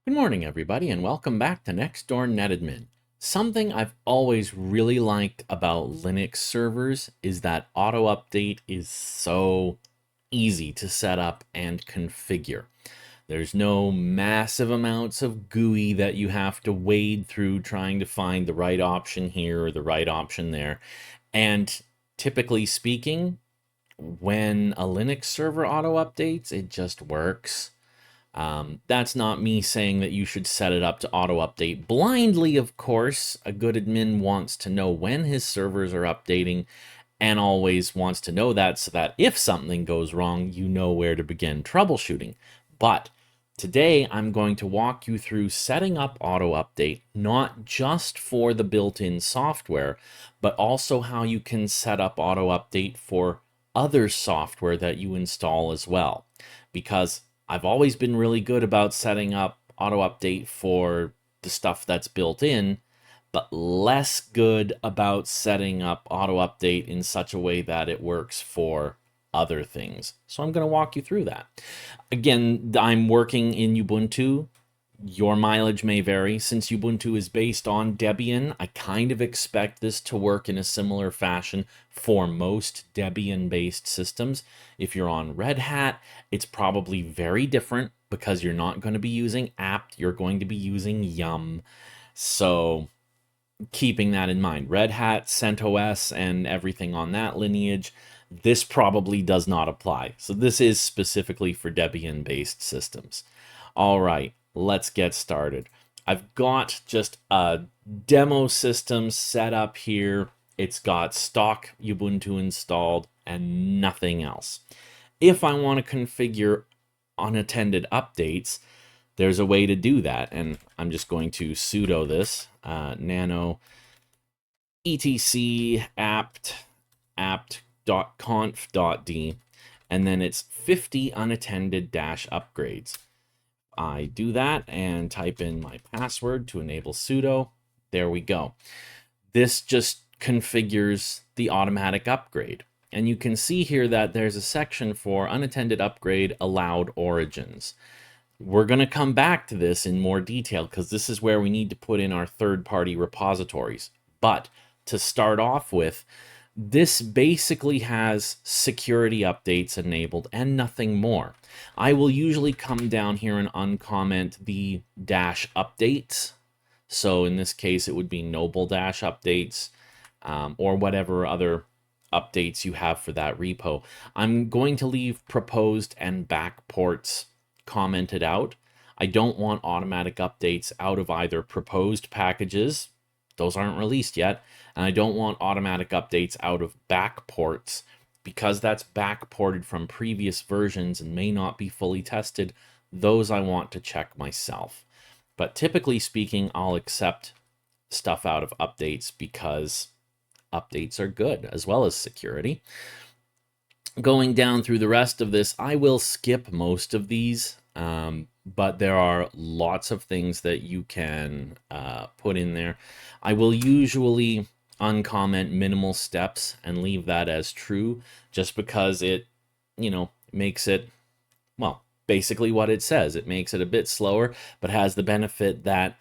Good morning, everybody, and welcome back to Next Door NetAdmin. Something I've always really liked about Linux servers is that auto update is so easy to set up and configure. There's no massive amounts of GUI that you have to wade through trying to find the right option here or the right option there. And typically speaking, when a Linux server auto updates, it just works. That's not me saying that you should set it up to auto update blindly, of course. A good admin wants to know when his servers are updating and always wants to know that so that if something goes wrong, you know where to begin troubleshooting. But today I'm going to walk you through setting up auto update, not just for the built-in software, but also how you can set up auto update for other software that you install as well. Because I've always been really good about setting up auto update for the stuff that's built in, but less good about setting up auto update in such a way that it works for other things. So I'm going to walk you through that. Again, I'm working in Ubuntu. Your mileage may vary. Since Ubuntu is based on Debian, I kind of expect this to work in a similar fashion for most Debian-based systems. If you're on Red Hat, it's probably very different because you're not going to be using apt, you're going to be using yum. So keeping that in mind, Red Hat, CentOS, and everything on that lineage, this probably does not apply. So this is specifically for Debian-based systems. All right. Let's get started. I've got just a demo system set up here. It's got stock Ubuntu installed and nothing else. If I want to configure unattended updates, there's a way to do that. And I'm just going to sudo this, nano etc apt.conf.d, and then it's 50 unattended -upgrades. I do that and type in my password to enable sudo. There we go. This just configures the automatic upgrade. And you can see here that there's a section for unattended upgrade allowed origins. We're going to come back to this in more detail because this is where we need to put in our third-party repositories. But to start off with, this basically has security updates enabled and nothing more. I will usually come down here and uncomment the -updates. So in this case, it would be noble -updates or whatever other updates you have for that repo. I'm going to leave proposed and back ports commented out. I don't want automatic updates out of either proposed packages. Those aren't released yet. And I don't want automatic updates out of back ports because that's backported from previous versions and may not be fully tested. Those I want to check myself. But typically speaking, I'll accept stuff out of updates because updates are good as well as security. Going down through the rest of this, I will skip most of these. But there are lots of things that you can put in there. I will usually uncomment minimal steps and leave that as true just because it, makes it, well, basically what it says. It makes it a bit slower, but has the benefit that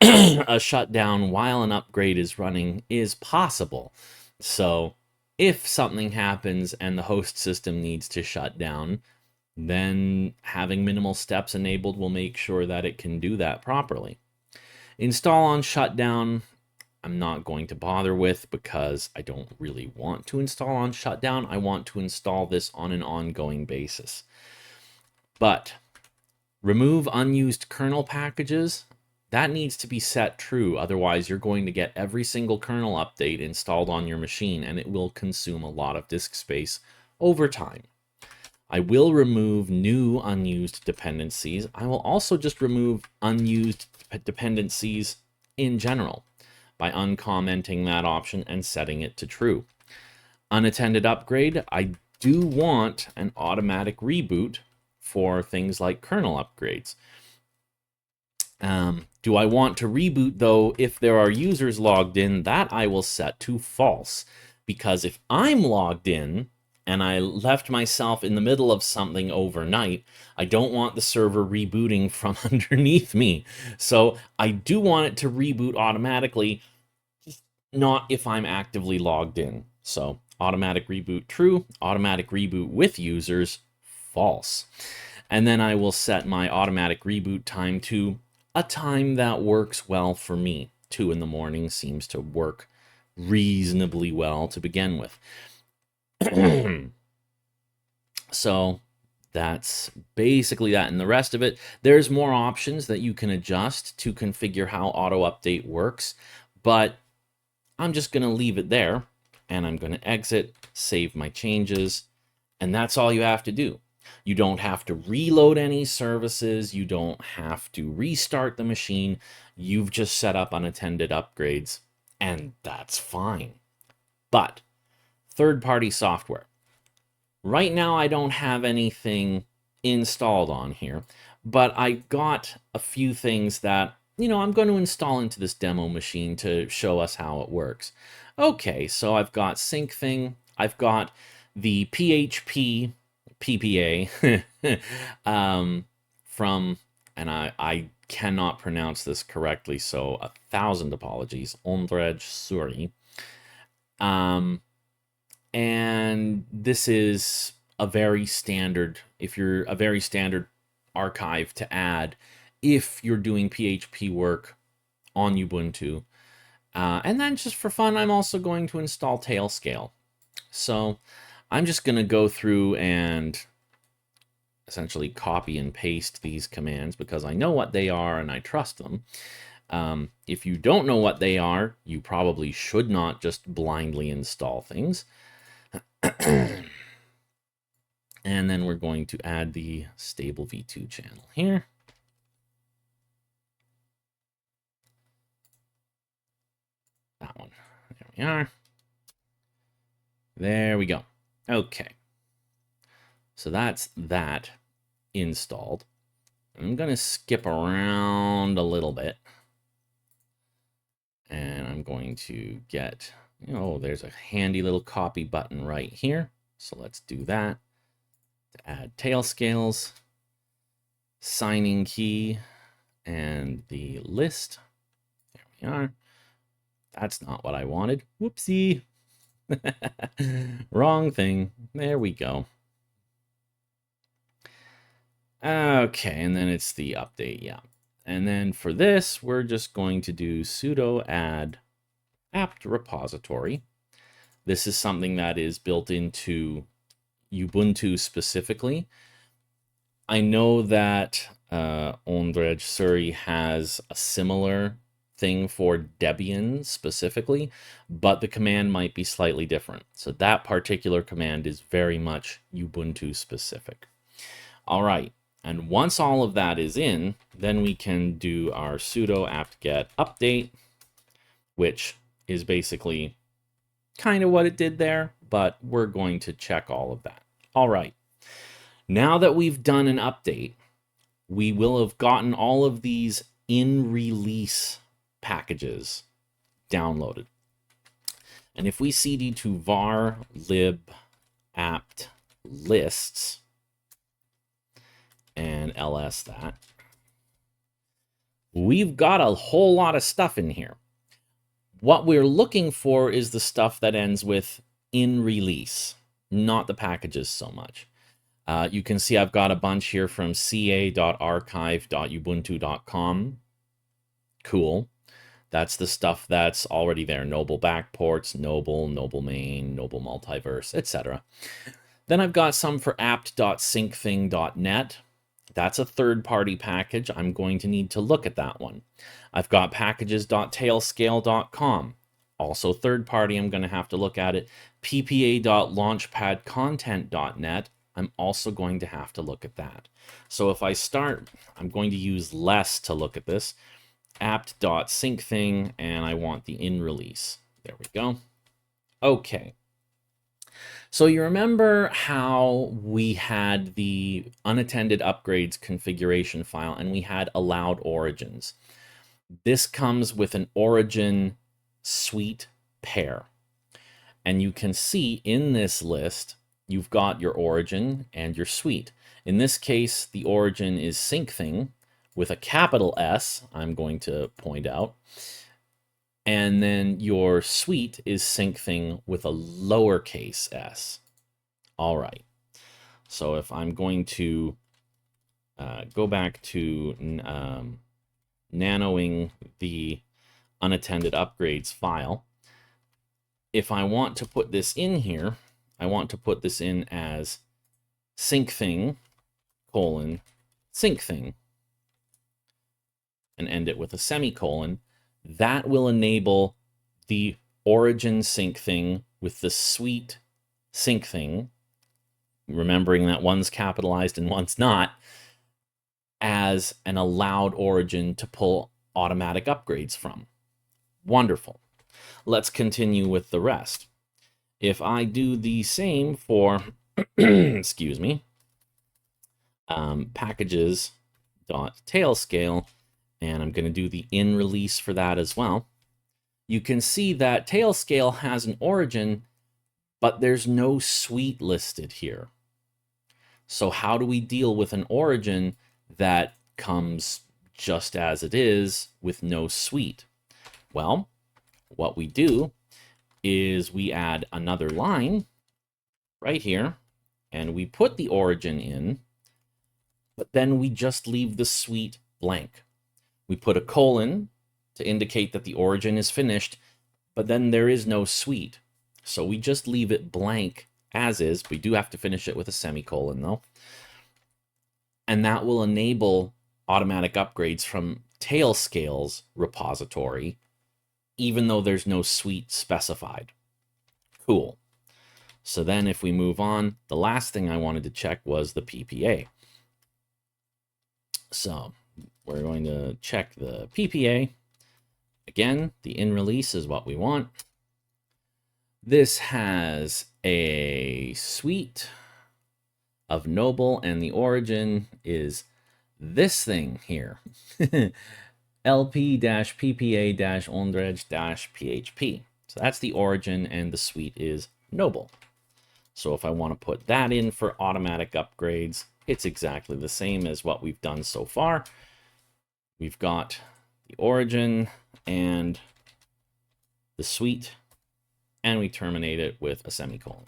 a shutdown while an upgrade is running is possible. So if something happens and the host system needs to shut down, then having minimal steps enabled will make sure that it can do that properly. Install on shutdown, I'm not going to bother with because I don't really want to install on shutdown. I want to install this on an ongoing basis. But remove unused kernel packages, that needs to be set true. Otherwise, you're going to get every single kernel update installed on your machine and it will consume a lot of disk space over time. I will remove new unused dependencies. I will also just remove unused dependencies in general by uncommenting that option and setting it to true. Unattended upgrade, I do want an automatic reboot for things like kernel upgrades. Do I want to reboot, though, if there are users logged in? That I will set to false, because if I'm logged in, and I left myself in the middle of something overnight, I don't want the server rebooting from underneath me. So I do want it to reboot automatically, just not if I'm actively logged in. So automatic reboot true, automatic reboot with users false. And then I will set my automatic reboot time to a time that works well for me. 2 in the morning seems to work reasonably well to begin with. So that's basically that. And the rest of it, there's more options that you can adjust to configure how auto update works, but I'm just going to leave it there, and I'm going to exit, save my changes, and that's all you have to do. You don't have to reload any services. You don't have to restart the machine. You've just set up unattended upgrades, and that's fine. But third-party software. Right now, I don't have anything installed on here, but I got a few things that, I'm going to install into this demo machine to show us how it works. Okay, so I've got SyncThing. I've got the PHP PPA from, and I cannot pronounce this correctly, so 1,000 apologies. Unattended, sorry. And this is a very standard archive to add if you're doing PHP work on Ubuntu. And then just for fun, I'm also going to install Tailscale. So I'm just going to go through and essentially copy and paste these commands because I know what they are and I trust them. If you don't know what they are, you probably should not just blindly install things. And then we're going to add the stable v2 channel here. That one. There we are. There we go. Okay. So that's that installed. I'm going to skip around a little bit. And I'm going to get, there's a handy little copy button right here. So let's do that. To add Tailscales, signing key, and the list. There we are. That's not what I wanted. Whoopsie. Wrong thing. There we go. Okay, and then it's the update, yeah. And then for this, we're just going to do sudo add apt repository. This is something that is built into Ubuntu specifically. I know that Unattended Surrey has a similar thing for Debian specifically, but the command might be slightly different. So that particular command is very much Ubuntu specific. All right. And once all of that is in, then we can do our sudo apt-get update, which is basically kind of what it did there, but we're going to check all of that. All right. Now that we've done an update, we will have gotten all of these InRelease packages downloaded. And if we cd to var lib apt lists, and ls that, we've got a whole lot of stuff in here. What we're looking for is the stuff that ends with InRelease, not the packages so much. You can see I've got a bunch here from ca.archive.ubuntu.com. Cool. That's the stuff that's already there. Noble backports, Noble, Noble main, Noble multiverse, etc. Then I've got some for apt.syncthing.net. That's a third-party package. I'm going to need to look at that one. I've got packages.tailscale.com. Also third-party, I'm going to have to look at it. ppa.launchpadcontent.net. I'm also going to have to look at that. So if I start, I'm going to use less to look at this. apt.syncthing, and I want the InRelease. There we go. Okay. So you remember how we had the unattended upgrades configuration file and we had allowed origins. This comes with an origin suite pair. And you can see in this list you've got your origin and your suite. In this case, the origin is syncthing with a capital S, I'm going to point out. And then your suite is syncthing with a lowercase s. All right. So if I'm going to go back to nanoing the unattended upgrades file, if I want to put this in here, I want to put this in as syncthing : syncthing and end it with a semicolon. That will enable the origin syncthing with the suite syncthing, remembering that one's capitalized and one's not, as an allowed origin to pull automatic upgrades from. Wonderful. Let's continue with the rest. If I do the same for, excuse me, packages.tailscale, and I'm going to do the InRelease for that as well, you can see that tailscale has an origin, but there's no suite listed here. So how do we deal with an origin that comes just as it is with no suite? Well, what we do is we add another line right here, and we put the origin in, but then we just leave the suite blank. We put a colon to indicate that the origin is finished, but then there is no suite. So we just leave it blank as is. We do have to finish it with a semicolon though. And that will enable automatic upgrades from tailscale's repository, even though there's no suite specified. Cool. So then if we move on, the last thing I wanted to check was the PPA. So we're going to check the PPA. Again, the InRelease is what we want. This has a suite of Noble, and the origin is this thing here. lp-ppa-ondrej-php. So that's the origin, and the suite is Noble. So if I want to put that in for automatic upgrades, it's exactly the same as what we've done so far. We've got the origin and the suite, and we terminate it with a semicolon.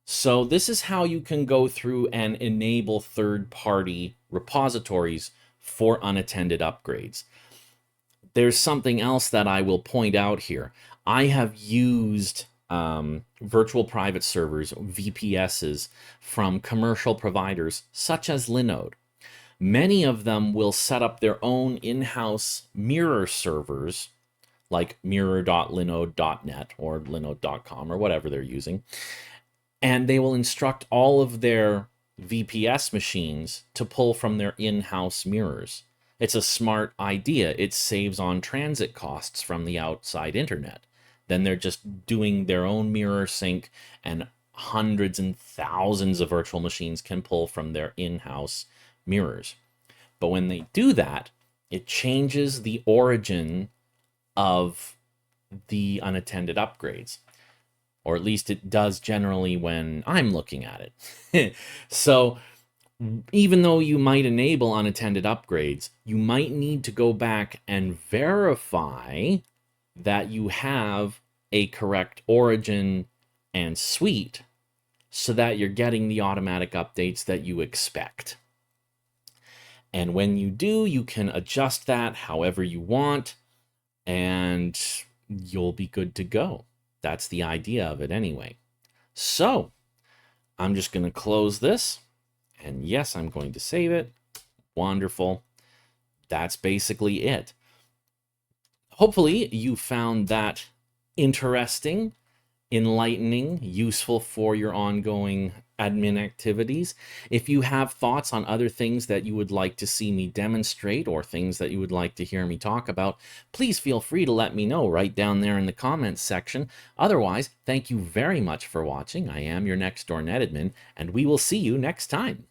So this is how you can go through and enable third-party repositories for unattended upgrades. There's something else that I will point out here. I have used virtual private servers, VPSs, from commercial providers such as Linode. Many of them will set up their own in-house mirror servers, like mirror.linode.net or linode.com or whatever they're using, and they will instruct all of their VPS machines to pull from their in-house mirrors. It's a smart idea. It saves on transit costs from the outside internet. Then they're just doing their own mirror sync, and hundreds and thousands of virtual machines can pull from their in-house mirrors. But when they do that, it changes the origin of the unattended upgrades. Or at least it does generally when I'm looking at it. So even though you might enable unattended upgrades, you might need to go back and verify that you have a correct origin and suite so that you're getting the automatic updates that you expect. And when you do, you can adjust that however you want, and you'll be good to go. That's the idea of it anyway. So I'm just going to close this, and yes, I'm going to save it. Wonderful. That's basically it. Hopefully you found that interesting, enlightening, useful for your ongoing admin activities. If you have thoughts on other things that you would like to see me demonstrate or things that you would like to hear me talk about, please feel free to let me know right down there in the comments section. Otherwise, thank you very much for watching. I am your next door NetAdmin, and we will see you next time.